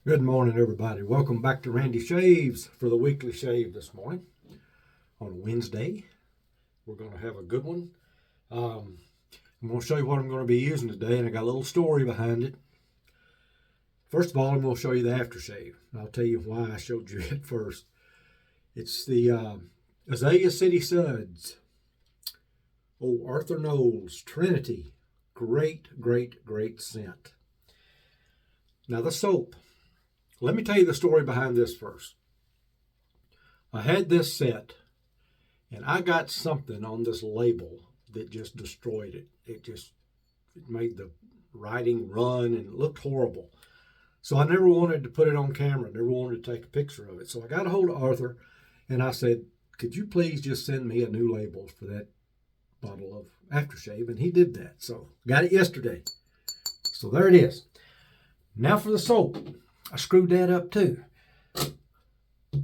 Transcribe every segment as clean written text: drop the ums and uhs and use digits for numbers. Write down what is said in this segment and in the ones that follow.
Good morning, everybody. Welcome back to Randy Shaves for the weekly shave this morning on Wednesday. We're going to have a good one. I'm going to show you what I'm going to be using today, and I got a little story behind it. First of all, I'm going to show you the aftershave, and I'll tell you why I showed you it first. It's the Azalea City Suds. Oh, Arthur Knowles Trinity. Great, great, great scent. Now the soap. Let me tell you the story behind this first. I had this set, and I got something on this label that just destroyed it. It made the writing run, and it looked horrible. So I never wanted to put it on camera, never wanted to take a picture of it. So I got a hold of Arthur, and I said, could you please just send me a new label for that bottle of aftershave? And he did that. So got it yesterday. So there it is. Now for the soap. I screwed that up too.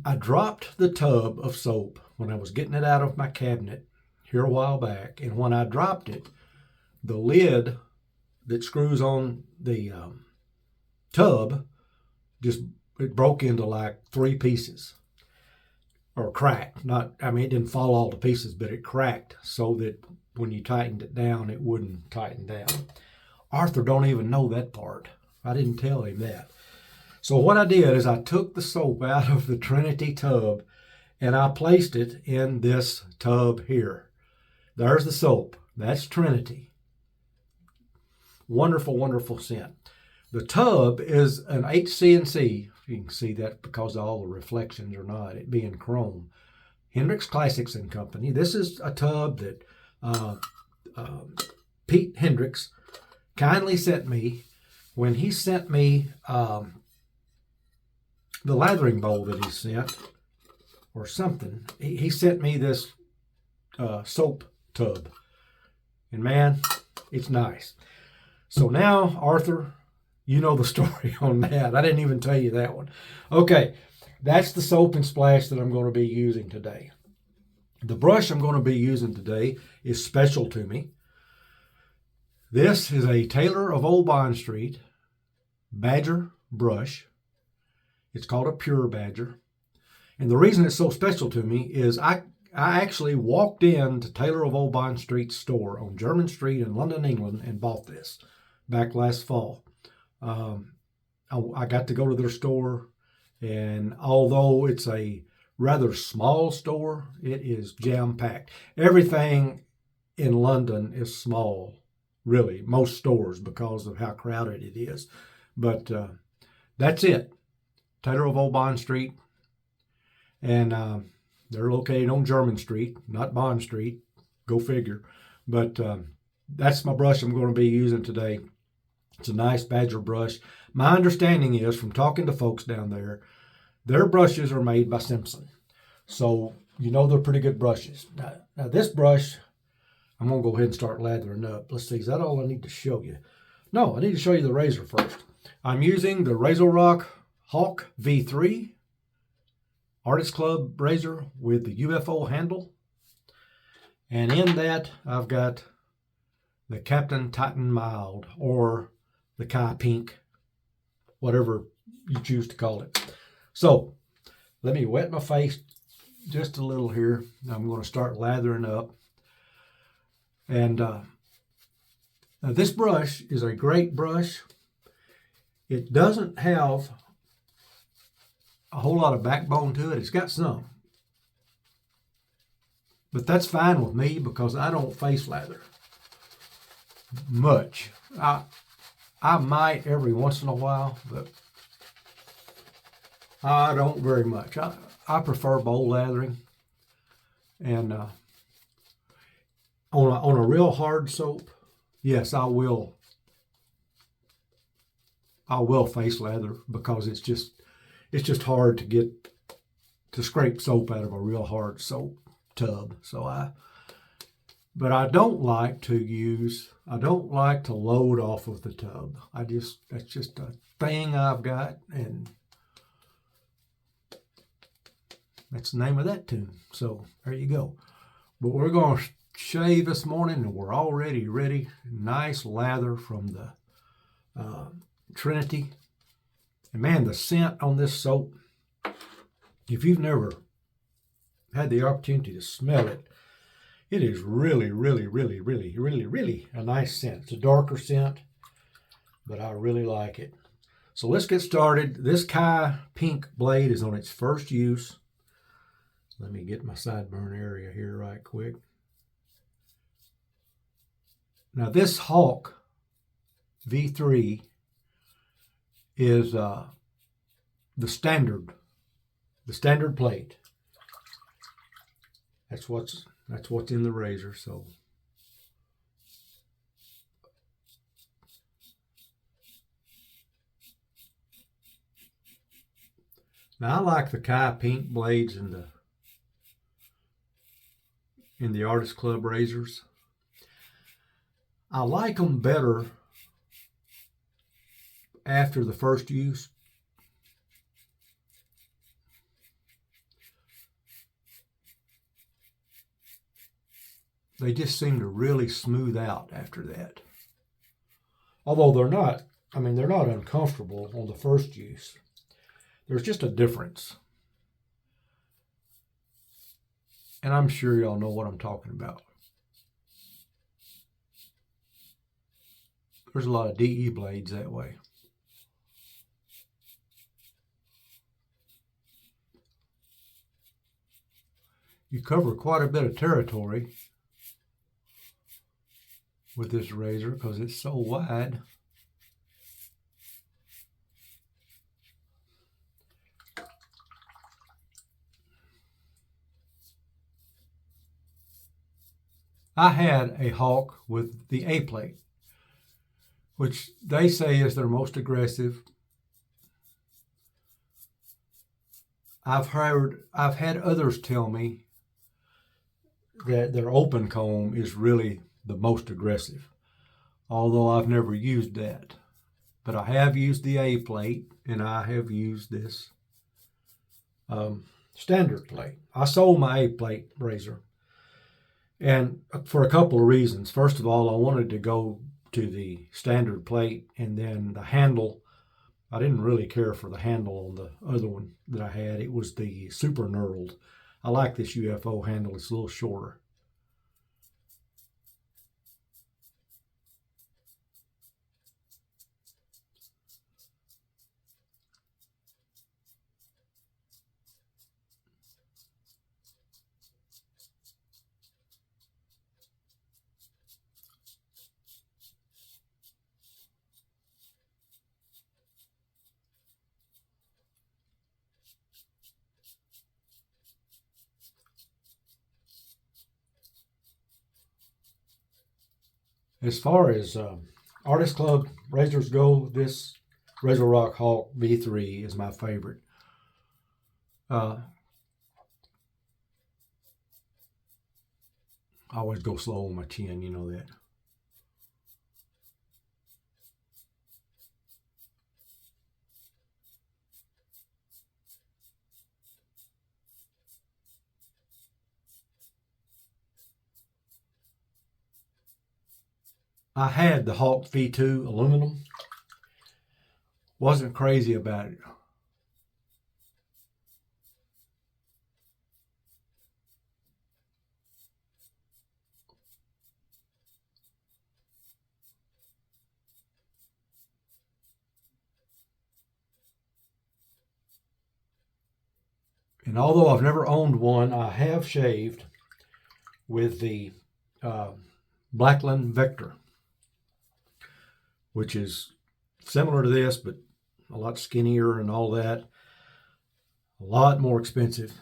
I dropped the tub of soap when I was getting it out of my cabinet here a while back. And when I dropped it, the lid that screws on the tub, it broke into like 3 pieces. Or cracked. It didn't fall all to pieces, but it cracked so that when you tightened it down, it wouldn't tighten down. Arthur don't even know that part. I didn't tell him that. So what I did is I took the soap out of the Trinity tub and I placed it in this tub here. There's the soap. That's Trinity. Wonderful, wonderful scent. The tub is an HC&C. You can see that because of all the reflections or not, it being chrome. Hendrix Classics and Company. This is a tub that Pete Hendrix kindly sent me when he sent me the lathering bowl that he sent, or something. He sent me this soap tub. And man, it's nice. So now, Arthur, you know the story on that. I didn't even tell you that one. Okay, that's the soap and splash that I'm going to be using today. The brush I'm going to be using today is special to me. This is a Taylor of Old Bond Street Badger brush. It's called a Pure Badger. And the reason it's so special to me is I actually walked into Taylor of Old Bond Street's store on Jermyn Street in London, England, and bought this back last fall. I got to go to their store, and although it's a rather small store, it is jam-packed. Everything in London is small, really, most stores, because of how crowded it is. But that's it. Taylor of Old Bond Street. And they're located on Jermyn Street, not Bond Street. Go figure. But that's my brush I'm going to be using today. It's a nice Badger brush. My understanding is, from talking to folks down there, their brushes are made by Simpson. So, you know they're pretty good brushes. Now this brush, I'm going to go ahead and start lathering up. Let's see, is that all I need to show you? No, I need to show you the razor first. I'm using the RazoRock Hawk V3 Artist Club razor with the UFO handle. And in that, I've got the Captain Titan Mild, or the Kai Pink, whatever you choose to call it. So let me wet my face just a little here. I'm going to start lathering up. And now this brush is a great brush. It doesn't have a whole lot of backbone to it. It's got some. But that's fine with me because I don't face lather much. I might every once in a while, but I don't very much. I prefer bowl lathering. And on a real hard soap, yes, I will face lather because it's just hard to scrape soap out of a real hard soap tub. But I don't like to load off of the tub. That's just a thing I've got, and that's the name of that tune. So there you go. But we're going to shave this morning, and we're already ready. Nice lather from the Trinity. And man, the scent on this soap, if you've never had the opportunity to smell it, it is really, really, really, really, really, really a nice scent. It's a darker scent, but I really like it. So let's get started. This Kai pink blade is on its first use. Let me get my sideburn area here right quick. Now this Hawk V3 is the standard plate. That's what's in the razor. So now I like the Kai pink blades in the Artist Club razors. I like them better after the first use. They just seem to really smooth out after that. Although they're not uncomfortable on the first use. There's just a difference. And I'm sure y'all know what I'm talking about. There's a lot of DE blades that way. You cover quite a bit of territory with this razor because it's so wide. I had a Hawk with the A plate, which they say is their most aggressive. I've had others tell me that their open comb is really the most aggressive, although I've never used that. But I have used the A plate, and I have used this standard plate. I sold my A plate razor, and for a couple of reasons. First of all, I wanted to go to the standard plate, and then the handle. I didn't really care for the handle on the other one that I had. It was the super knurled. I like this UFO handle. It's a little shorter. As far as Artist Club razors go, this RazoRock Hawk V3 is my favorite. I always go slow on my chin, you know that. I had the Hawk V2 aluminum. Wasn't crazy about it. And although I've never owned one, I have shaved with the Blackland Vector, which is similar to this, but a lot skinnier and all that. A lot more expensive.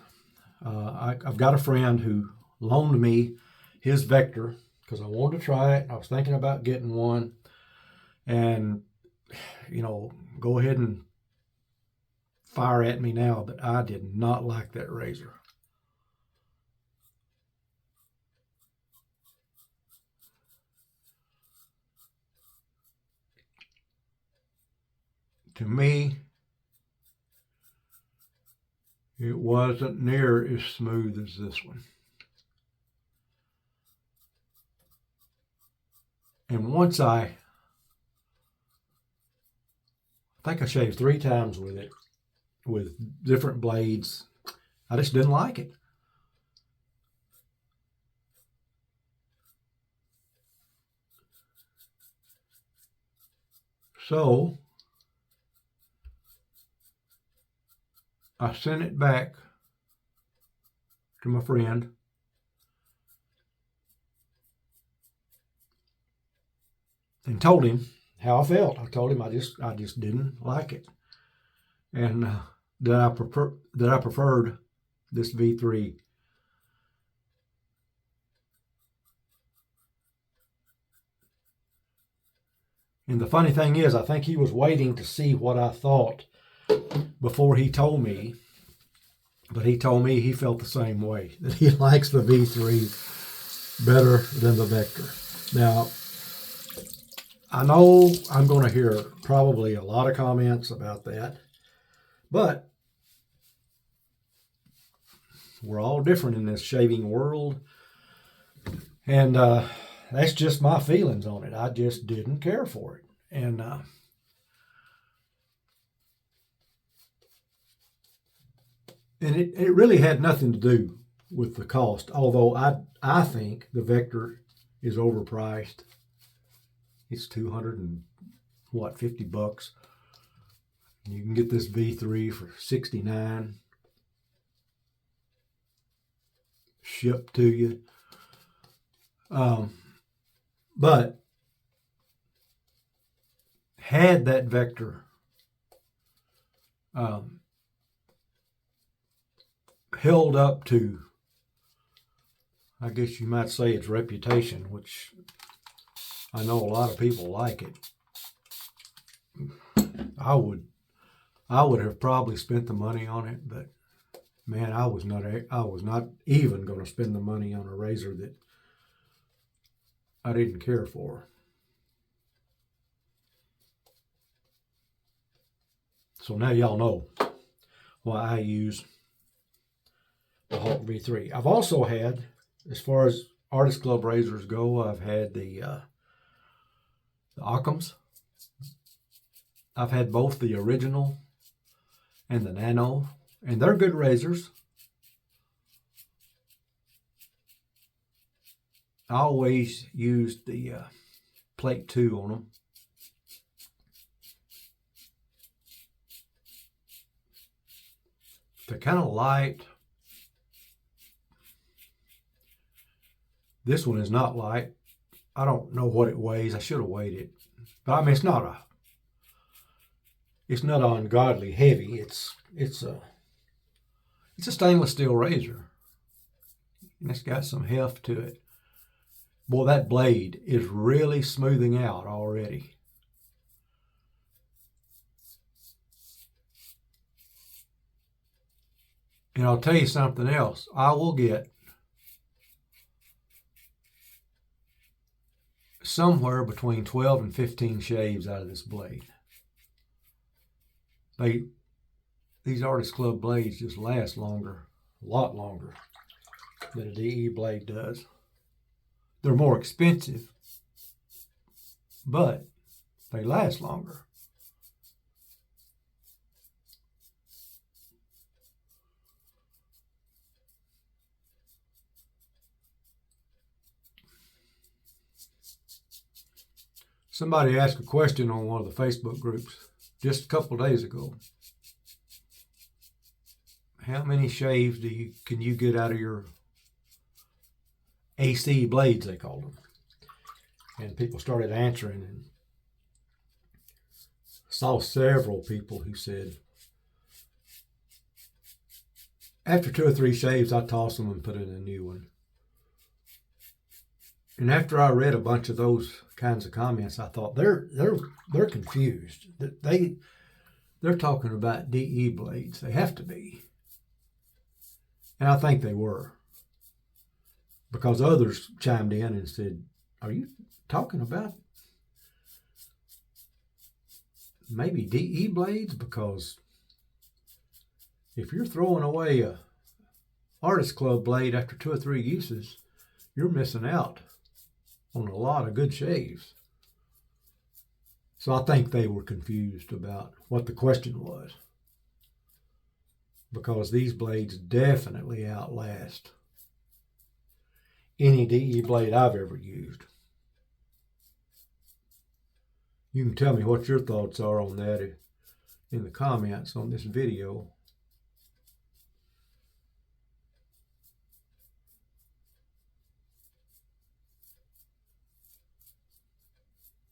I've got a friend who loaned me his Vector because I wanted to try it. I was thinking about getting one. And, you know, go ahead and fire at me now, but I did not like that razor. To me, it wasn't near as smooth as this one. And once I think I shaved 3 times with it, with different blades. I just didn't like it. So I sent it back to my friend. And told him how I felt. I told him I just didn't like it, and that I preferred this V3. And the funny thing is, I think he was waiting to see what I thought before he told me. But he told me he felt the same way, that he likes the V3 better than the Vector. Now, I know I'm going to hear probably a lot of comments about that, but we're all different in this shaving world, and that's just my feelings on it. I just didn't care for it, and it really had nothing to do with the cost, although I think the Vector is overpriced. It's $250. You can get this V3 for $69, shipped to you. But had that Vector held up to, I guess you might say, its reputation, which I know a lot of people like it, I would have probably spent the money on it, but man, I was not even going to spend the money on a razor that I didn't care for. So now y'all know why I use the Hawk V3. I've also had, as far as Artist Club razors go, I've had the Occams. I've had both the original and the Nano, and they're good razors. I always used the plate 2 on them. They're kind of light. This one is not light. I don't know what it weighs. I should have weighed it. But I mean, it's not ungodly heavy. It's a stainless steel razor. And it's got some heft to it. Boy, that blade is really smoothing out already. And I'll tell you something else. I will get somewhere between 12 and 15 shaves out of this blade. These Artist Club blades just last longer, a lot longer than a DE blade does. They're more expensive, but they last longer. Somebody asked a question on one of the Facebook groups just a couple days ago. How many shaves can you get out of your AC blades, they called them? And people started answering, and saw several people who said, after 2 or 3 shaves, I toss them and put in a new one. And after I read a bunch of those kinds of comments, I thought they're confused. They're talking about DE blades. They have to be. And I think they were. Because others chimed in and said, are you talking about maybe DE blades? Because if you're throwing away a Artist Club blade after 2 or 3 uses, you're missing out on a lot of good shaves. So I think they were confused about what the question was, because these blades definitely outlast any DE blade I've ever used. You can tell me what your thoughts are on that in the comments on this video.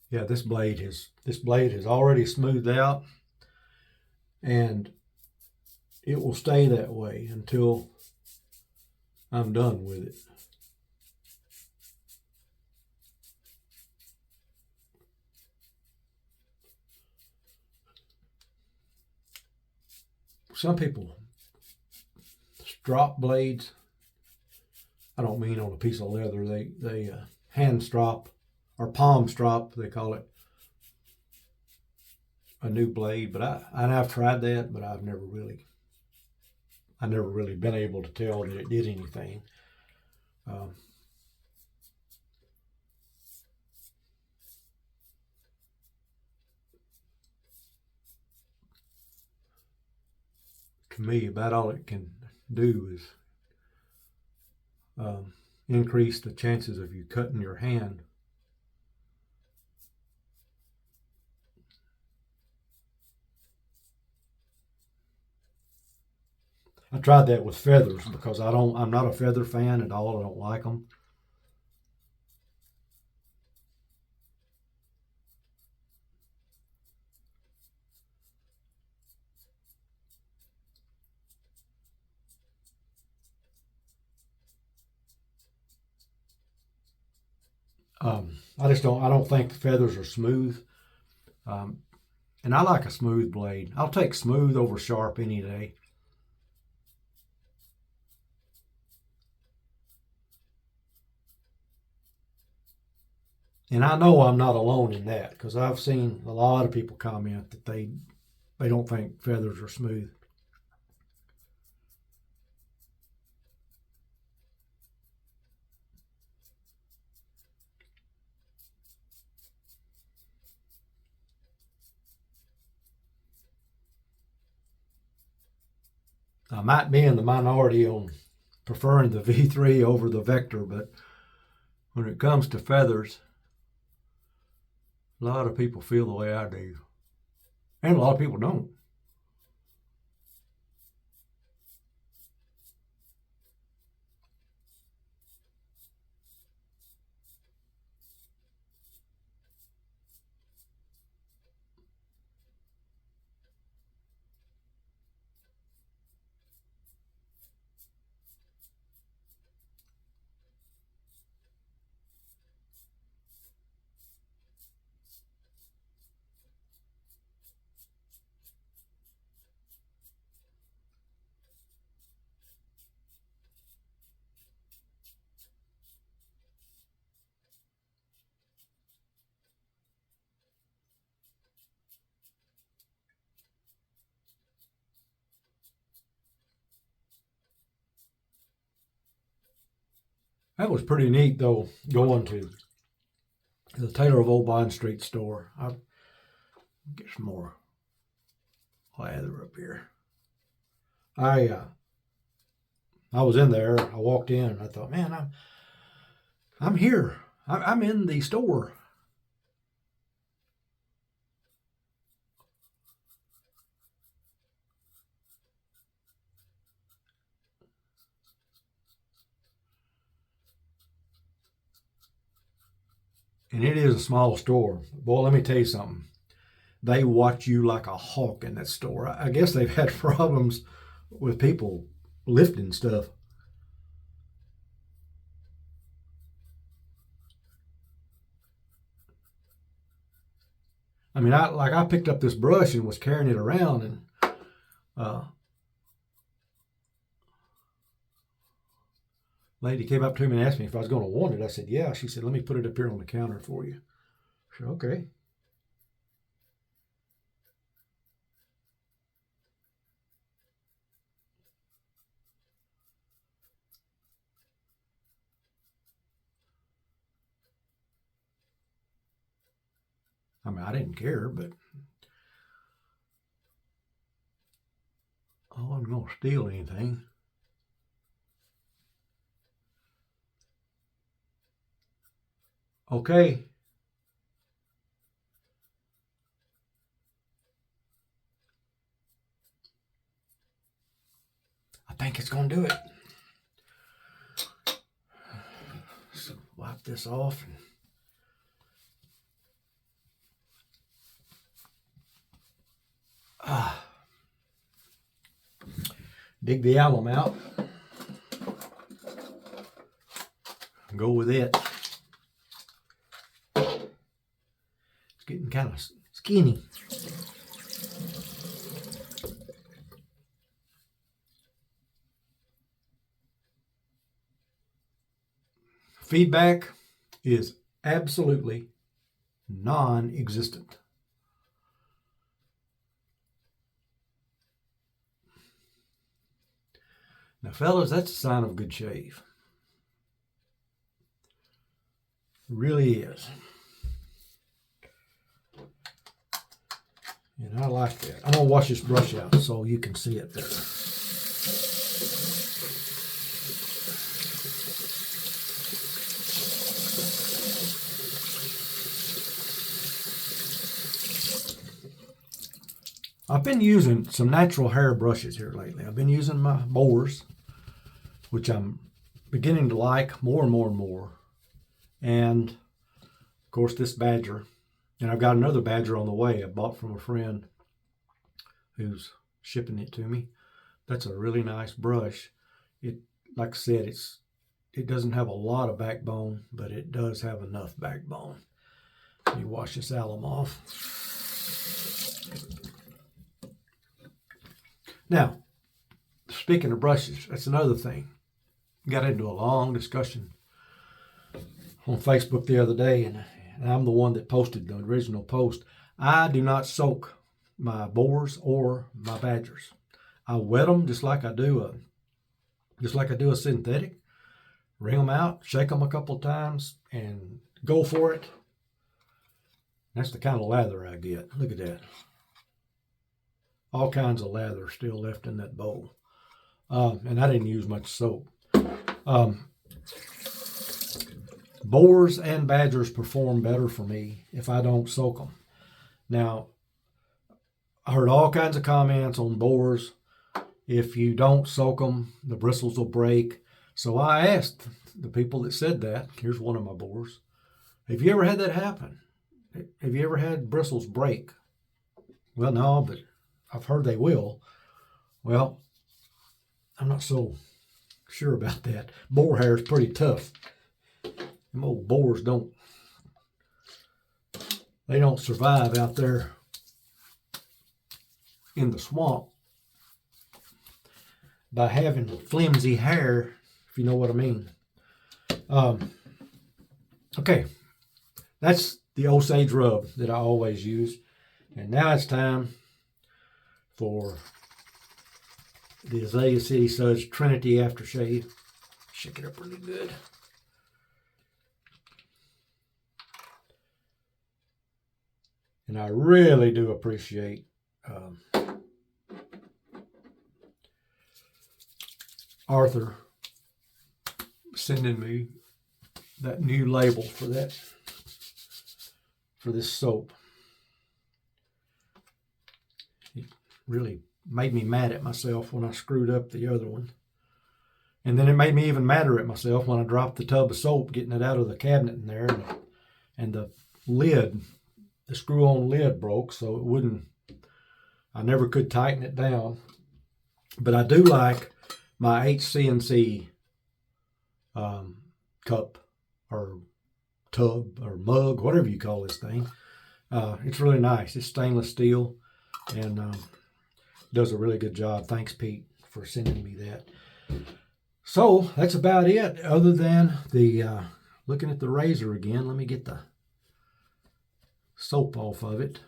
Yeah, this blade has already smoothed out, and it will stay that way until I'm done with it. Some people strop blades. I don't mean on a piece of leather. They hand strop or palm strop, they call it, a new blade. But I've tried that, but I've never really been able to tell that it did anything. To me, about all it can do is increase the chances of you cutting your hand. I tried that with feathers because I'm not a feather fan at all. I don't like them. I don't think the feathers are smooth. And I like a smooth blade. I'll take smooth over sharp any day. And I know I'm not alone in that, because I've seen a lot of people comment that they don't think feathers are smooth. I might be in the minority on preferring the V3 over the Vector, but when it comes to feathers, a lot of people feel the way I do. And a lot of people don't. That was pretty neat, though, going to the Taylor of Old Bond Street store. I'll get some more lather up here. I was in there. I walked in and I thought, man, I'm here. I'm in the store. And it is a small store. Boy, let me tell you something. They watch you like a hawk in that store. I guess they've had problems with people lifting stuff. I mean, I picked up this brush and was carrying it around, and lady came up to me and asked me if I was going to want it. I said, yeah. She said, let me put it up here on the counter for you. I said, okay. I mean, I didn't care, but I wasn't going to steal anything. Okay. I think it's going to do it. So wipe this off. Dig the alum out. Go with it. It's getting kind of skinny. Feedback is absolutely non-existent. Now, fellas, that's a sign of a good shave. It really is. And I like that. I'm going to wash this brush out so you can see it there. I've been using some natural hair brushes here lately. I've been using my boars, which I'm beginning to like more and more and more. And, of course, this badger. And I've got another badger on the way I bought from a friend who's shipping it to me. That's a really nice brush. It, like I said, it doesn't have a lot of backbone, but it does have enough backbone. Let me wash this alum off. Now, speaking of brushes, that's another thing. Got into a long discussion on Facebook the other day, and I'm the one that posted the original post. I do not soak my boars or my badgers. I wet them just like I do a synthetic. Wring them out, shake them a couple of times, and go for it. That's the kind of lather I get. Look at that. All kinds of lather still left in that bowl. And I didn't use much soap. Boars and badgers perform better for me if I don't soak them. Now, I heard all kinds of comments on boars. If you don't soak them, the bristles will break. So I asked the people that said that. Here's one of my boars. Have you ever had that happen? Have you ever had bristles break? Well, no, but I've heard they will. Well, I'm not so sure about that. Boar hair is pretty tough. Them old boars don't survive out there in the swamp by having flimsy hair, if you know what I mean. Okay, that's the Osage rub that I always use. And now it's time for the Azalea City Suds Trinity aftershave. Shake it up really good. And I really do appreciate Arthur sending me that new label for this soap. It really made me mad at myself when I screwed up the other one. And then it made me even madder at myself when I dropped the tub of soap, getting it out of the cabinet in there, and the lid, the screw-on lid broke, so it wouldn't, I never could tighten it down. But I do like my HC&C cup or tub or mug, whatever you call this thing. It's really nice. It's stainless steel and does a really good job. Thanks, Pete, for sending me that. So that's about it, other than the looking at the razor again. Let me get the soap off of it.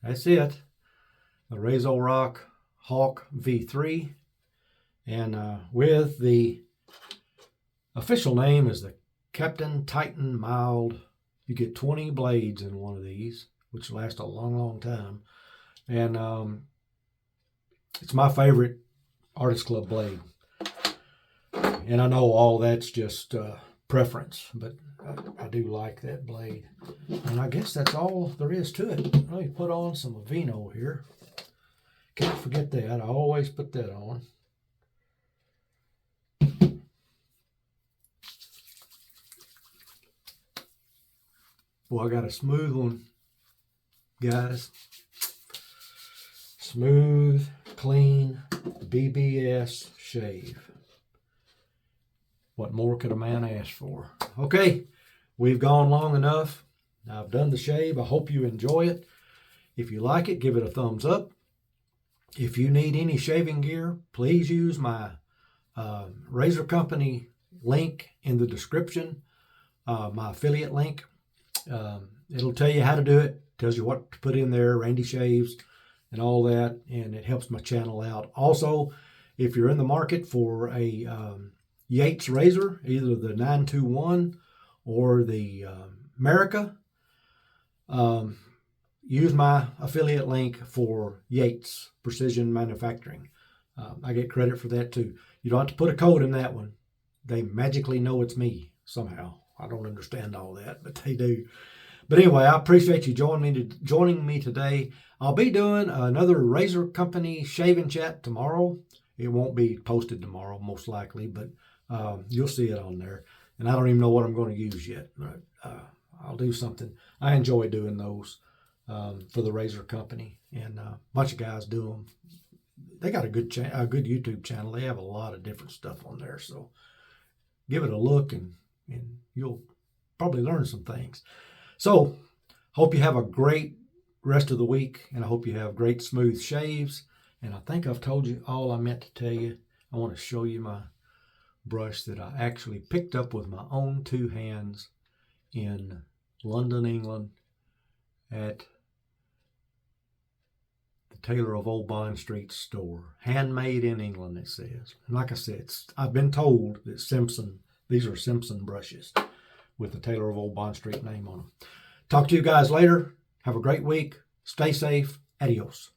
That's it. The RazoRock Hawk V3, and with the official name is the Captain Titan Mild You get 20 blades in one of these, which last a long, long time. And it's my favorite Artist Club blade. And I know all that's just preference, but I do like that blade. And I guess that's all there is to it. Let me put on some Aveeno here. Can't forget that. I always put that on. Boy, I got a smooth one, guys. Smooth, clean, BBS shave. What more could a man ask for? Okay, we've gone long enough. I've done the shave. I hope you enjoy it. If you like it, give it a thumbs up. If you need any shaving gear, please use my Razor Company link in the description, my affiliate link. It'll tell you how to do it, tells you what to put in there, Randy Shaves, and all that, and it helps my channel out. Also, if you're in the market for a Yates razor, either the 921 or the America, use my affiliate link for Yates Precision Manufacturing. I get credit for that too. You don't have to put a code in that one. They magically know it's me somehow. I don't understand all that, but they do. But anyway, I appreciate you joining me today. I'll be doing another Razor Company shaving chat tomorrow. It won't be posted tomorrow, most likely, but you'll see it on there. And I don't even know what I'm going to use yet. But, I'll do something. I enjoy doing those for the Razor Company, and a bunch of guys do them. They got a good YouTube channel. They have a lot of different stuff on there, so give it a look, and you'll probably learn some things. So, hope you have a great rest of the week, and I hope you have great smooth shaves. And I think I've told you all I meant to tell you. I want to show you my brush that I actually picked up with my own two hands in London, England, at the Taylor of Old Bond Street store. Handmade in England, it says. And like I said, I've been told that these are Simpson brushes with the Taylor of Old Bond Street name on them. Talk to you guys later. Have a great week. Stay safe. Adios.